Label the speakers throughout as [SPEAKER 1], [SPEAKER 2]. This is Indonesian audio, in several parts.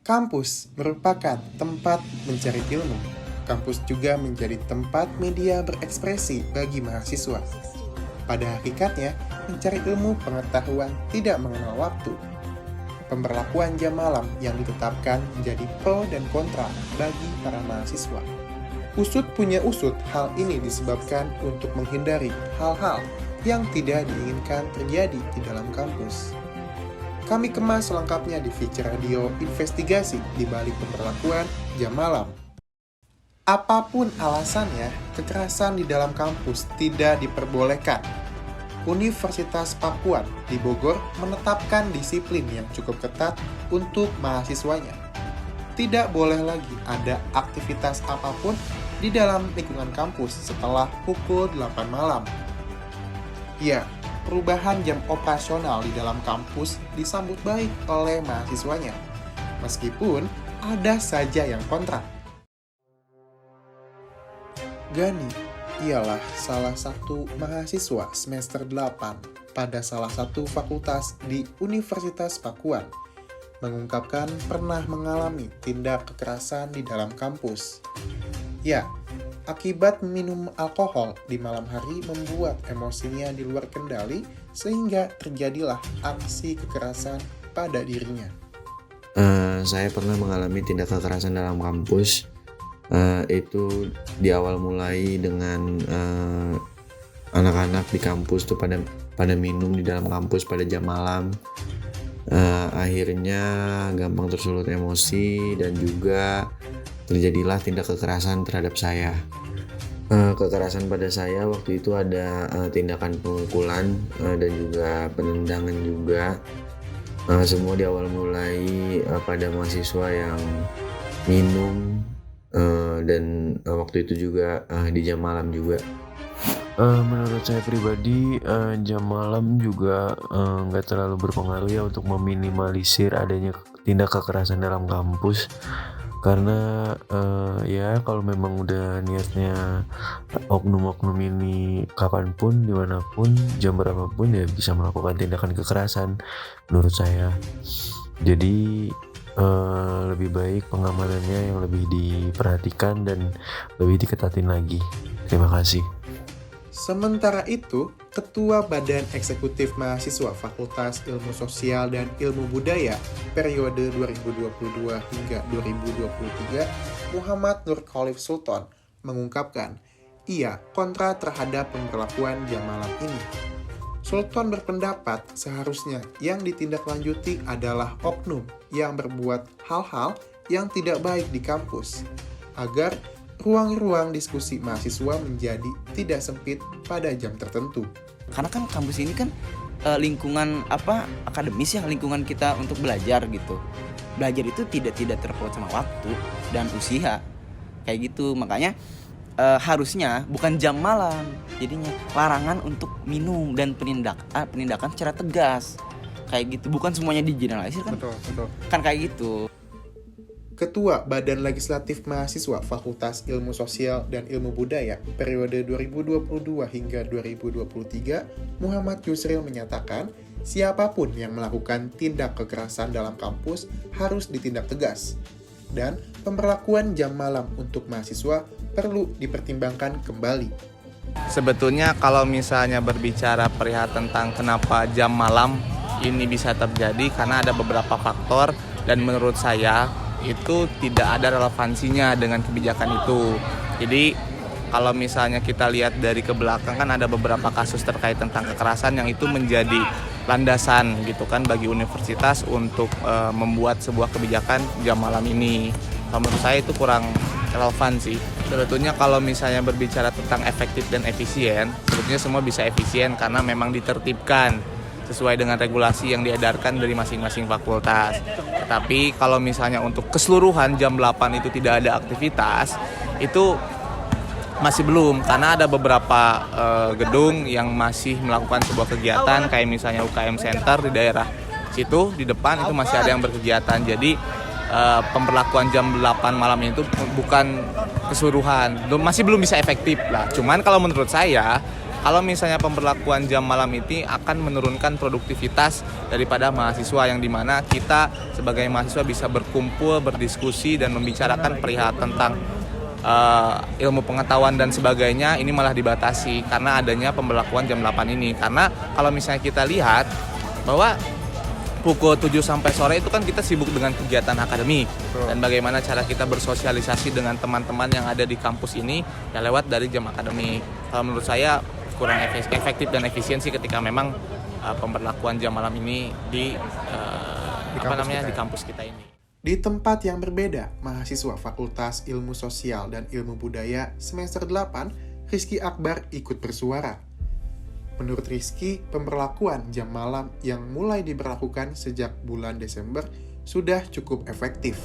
[SPEAKER 1] Kampus merupakan tempat mencari ilmu. Kampus juga menjadi tempat media berekspresi bagi mahasiswa. Pada hakikatnya, mencari ilmu pengetahuan tidak mengenal waktu. Pemberlakuan jam malam yang ditetapkan menjadi pro dan kontra bagi para mahasiswa. Usut punya usut, hal ini disebabkan untuk menghindari hal-hal yang tidak diinginkan terjadi di dalam kampus. Kami kemas selengkapnya di feature radio investigasi di balik pemberlakuan jam malam. Apapun alasannya, kekerasan di dalam kampus tidak diperbolehkan. Universitas Pakuan di Bogor menetapkan disiplin yang cukup ketat untuk mahasiswanya. Tidak boleh lagi ada aktivitas apapun di dalam lingkungan kampus setelah pukul 8 malam. Ya, perubahan jam operasional di dalam kampus disambut baik oleh mahasiswanya, meskipun ada saja yang kontra. Gani ialah salah satu mahasiswa semester 8 pada salah satu fakultas di Universitas Pakuan, mengungkapkan pernah mengalami tindak kekerasan di dalam kampus. Ya, akibat minum alkohol di malam hari membuat emosinya di luar kendali sehingga terjadilah aksi kekerasan pada dirinya.
[SPEAKER 2] Saya pernah mengalami tindak kekerasan dalam kampus. Itu di awal mulai dengan anak-anak di kampus tuh pada minum di dalam kampus pada jam malam. Akhirnya gampang tersulut emosi dan juga terjadilah tindak kekerasan terhadap saya. Kekerasan pada saya waktu itu ada tindakan pemukulan dan juga penendangan juga. Semua di awal mulai pada mahasiswa yang minum dan waktu itu juga di jam malam juga.
[SPEAKER 3] Menurut saya pribadi, jam malam juga nggak terlalu berpengaruh ya untuk meminimalisir adanya tindak kekerasan dalam kampus. Karena ya kalau memang udah niatnya oknum-oknum ini kapanpun, dimanapun, jam berapapun ya bisa melakukan tindakan kekerasan menurut saya. Jadi lebih baik pengamanannya yang lebih diperhatikan dan lebih diketatin lagi. Terima kasih.
[SPEAKER 1] Sementara itu, Ketua Badan Eksekutif Mahasiswa Fakultas Ilmu Sosial dan Ilmu Budaya periode 2022 hingga 2023, Muhammad Nur Khalif Sultan, mengungkapkan ia kontra terhadap pemberlakuan jam malam ini. Sultan berpendapat seharusnya yang ditindaklanjuti adalah oknum yang berbuat hal-hal yang tidak baik di kampus, agar ruang-ruang diskusi mahasiswa menjadi tidak sempit pada jam tertentu.
[SPEAKER 4] Karena kan kampus ini kan lingkungan akademis ya, lingkungan kita untuk belajar gitu. Belajar itu tidak terpaut sama waktu dan usia kayak gitu. Makanya harusnya bukan jam malam, jadinya larangan untuk minum dan penindakan secara tegas kayak gitu. Bukan semuanya digeneralisir kan?
[SPEAKER 1] Betul.
[SPEAKER 4] Kan kayak gitu.
[SPEAKER 1] Ketua Badan Legislatif Mahasiswa Fakultas Ilmu Sosial dan Ilmu Budaya periode 2022 hingga 2023, Muhammad Yusril menyatakan, siapapun yang melakukan tindak kekerasan dalam kampus harus ditindak tegas. Dan pemberlakuan jam malam untuk mahasiswa perlu dipertimbangkan kembali.
[SPEAKER 5] Sebetulnya kalau misalnya berbicara perihal tentang kenapa jam malam ini bisa terjadi, karena ada beberapa faktor dan menurut saya itu tidak ada relevansinya dengan kebijakan itu. Jadi kalau misalnya kita lihat dari ke belakang kan ada beberapa kasus terkait tentang kekerasan yang itu menjadi landasan gitu kan bagi universitas untuk membuat sebuah kebijakan jam malam ini. Kalau menurut saya itu kurang relevan sih. Sebetulnya kalau misalnya berbicara tentang efektif dan efisien, sebetulnya semua bisa efisien karena memang ditertibkan sesuai dengan regulasi yang diedarkan dari masing-masing fakultas. Tapi kalau misalnya untuk keseluruhan jam 8 itu tidak ada aktivitas, itu masih belum, karena ada beberapa gedung yang masih melakukan sebuah kegiatan kayak misalnya UKM Center di daerah situ di depan itu masih ada yang berkegiatan. Jadi pemberlakuan jam 8 malam itu bukan keseluruhan, masih belum bisa efektif lah. Cuman kalau menurut saya kalau misalnya pemberlakuan jam malam ini akan menurunkan produktivitas daripada mahasiswa, yang dimana kita sebagai mahasiswa bisa berkumpul, berdiskusi, dan membicarakan perihal tentang ilmu pengetahuan dan sebagainya. Ini malah dibatasi karena adanya pemberlakuan jam 8 ini. Karena kalau misalnya kita lihat bahwa pukul 7 sampai sore itu kan kita sibuk dengan kegiatan akademik, dan bagaimana cara kita bersosialisasi dengan teman-teman yang ada di kampus ini ya lewat dari jam akademik. Kalau menurut saya kurang efektif dan efisiensi ketika memang pemberlakuan jam malam ini di kampus kita ini.
[SPEAKER 1] Di tempat yang berbeda, mahasiswa Fakultas Ilmu Sosial dan Ilmu Budaya semester 8, Rizky Akbar ikut bersuara. Menurut Rizky, pemberlakuan jam malam yang mulai diberlakukan sejak bulan Desember sudah cukup efektif.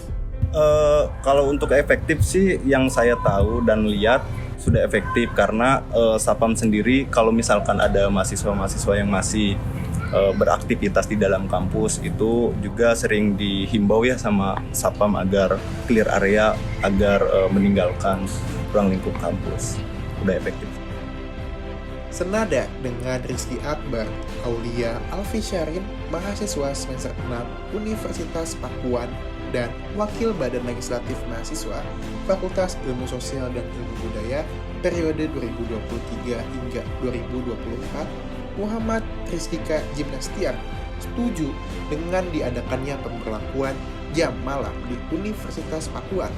[SPEAKER 6] Kalau untuk efektif sih yang saya tahu dan lihat sudah efektif, karena Sapam sendiri kalau misalkan ada mahasiswa-mahasiswa yang masih beraktivitas di dalam kampus itu juga sering dihimbau ya sama Sapam agar clear area, agar meninggalkan ruang lingkup kampus. Udah efektif.
[SPEAKER 1] Senada dengan Rizky Akbar, Aulia Alfisharin, mahasiswa semester 6 Universitas Pakuan dan Wakil Badan Legislatif Mahasiswa Fakultas Ilmu Sosial dan Ilmu Budaya periode 2023 hingga 2024, Muhammad Rizkika Gimnastiar setuju dengan diadakannya pemberlakuan jam malam di Universitas Pakuan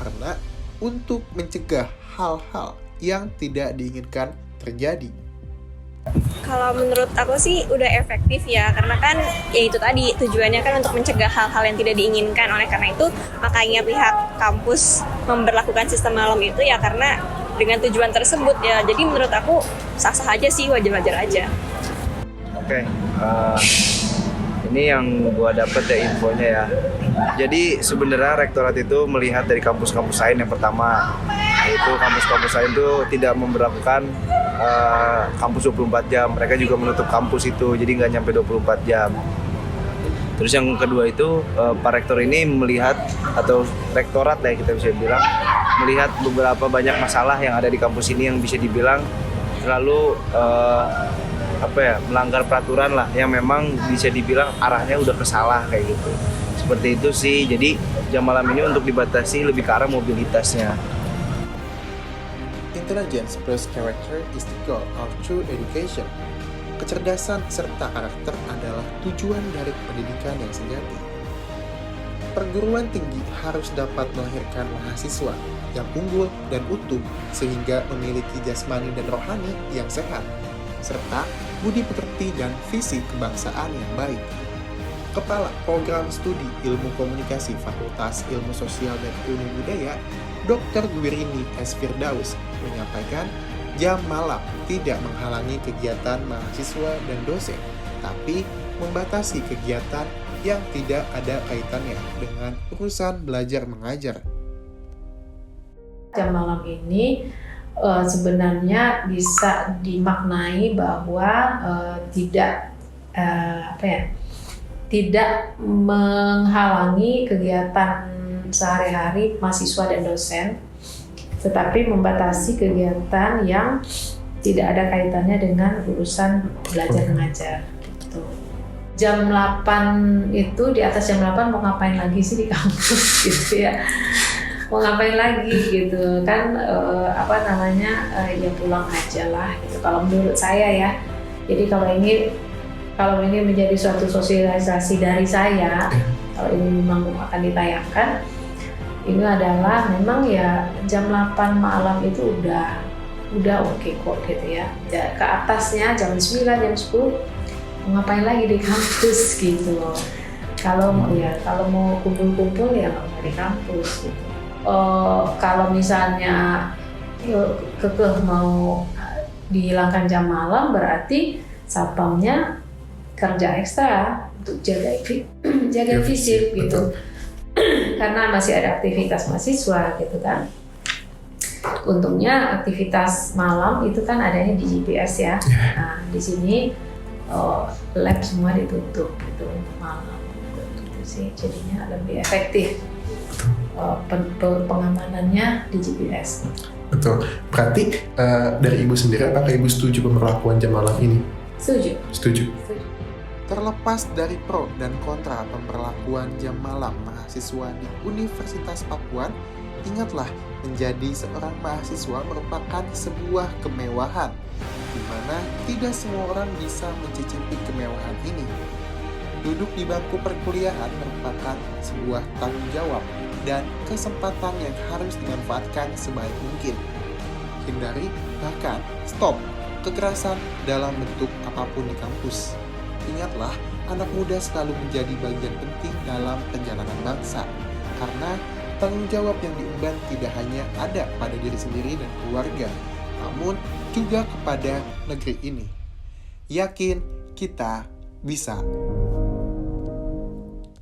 [SPEAKER 1] karena untuk mencegah hal-hal yang tidak diinginkan terjadi.
[SPEAKER 7] Kalau menurut aku sih udah efektif ya, karena kan ya itu tadi tujuannya kan untuk mencegah hal-hal yang tidak diinginkan. Oleh karena itu makanya pihak kampus memberlakukan sistem malam itu ya karena dengan tujuan tersebut ya. Jadi menurut aku sah-sah aja sih, wajar-wajar aja.
[SPEAKER 8] Oke, ini yang gua dapet ya infonya ya. Jadi sebenarnya rektorat itu melihat dari kampus-kampus lain, yang pertama yaitu kampus-kampus lain itu tidak memberlakukan kampus 24 jam. Mereka juga menutup kampus itu, jadi nggak nyampe 24 jam. Terus yang kedua itu Pak Rektor ini melihat, atau rektorat lah kita bisa bilang, melihat beberapa banyak masalah yang ada di kampus ini yang bisa dibilang terlalu melanggar peraturan lah, yang memang bisa dibilang arahnya udah kesalah kayak gitu. Seperti itu sih. Jadi jam malam ini untuk dibatasi lebih ke arah mobilitasnya.
[SPEAKER 1] Intelligence plus character is the goal of true education. Kecerdasan serta karakter adalah tujuan dari pendidikan yang sejati. Perguruan tinggi harus dapat melahirkan mahasiswa yang unggul dan utuh sehingga memiliki jasmani dan rohani yang sehat, serta budi pekerti dan visi kebangsaan yang baik. Kepala Program Studi Ilmu Komunikasi Fakultas Ilmu Sosial dan Ilmu Budaya, Dr. Gwirini S. Firdaus, menyampaikan jam malam tidak menghalangi kegiatan mahasiswa dan dosen, tapi membatasi kegiatan yang tidak ada kaitannya dengan urusan belajar mengajar.
[SPEAKER 9] Jam malam ini sebenarnya bisa dimaknai bahwa tidak menghalangi kegiatan sehari-hari mahasiswa dan dosen, tetapi membatasi kegiatan yang tidak ada kaitannya dengan urusan belajar mengajar. Gitu. Jam 8 itu, di atas jam 8 mau ngapain lagi sih di kampus gitu ya? Mau ngapain lagi gitu kan, ya pulang aja lah gitu kalau menurut saya ya. Jadi kalau ini menjadi suatu sosialisasi dari saya, kalau ini memang akan ditayangkan, ini adalah memang ya jam 8 malam itu udah oke kok gitu ya. Ke atasnya jam 9, jam 10 mau ngapain lagi di kampus gitu. Kalau mau kumpul-kumpul ya nggak usah di kampus gitu. Kalau misalnya kekeh mau dihilangkan jam malam, berarti satpamnya kerja ekstra untuk jaga fisik gitu. Karena masih ada aktivitas mahasiswa gitu kan. Untungnya aktivitas malam itu kan adanya di GPS ya. Nah, di sini lab semua ditutup gitu untuk malam gitu sih, jadinya lebih efektif pengamanannya di GPS.
[SPEAKER 1] Betul. Berarti dari Ibu sendiri, apakah Ibu setuju pemberlakuan jam malam ini?
[SPEAKER 9] Setuju.
[SPEAKER 1] Setuju.
[SPEAKER 9] Setuju.
[SPEAKER 1] Terlepas dari pro dan kontra pemberlakuan jam malam mahasiswa di Universitas Pakuan, ingatlah menjadi seorang mahasiswa merupakan sebuah kemewahan, di mana tidak semua orang bisa mencicipi kemewahan ini. Duduk di bangku perkuliahan merupakan sebuah tanggung jawab dan kesempatan yang harus dimanfaatkan sebaik mungkin. Hindari, bahkan stop kekerasan dalam bentuk apapun di kampus. Ingatlah, anak muda selalu menjadi bagian penting dalam perjalanan bangsa, karena tanggung jawab yang diemban tidak hanya ada pada diri sendiri dan keluarga, namun juga kepada negeri ini. Yakin kita bisa.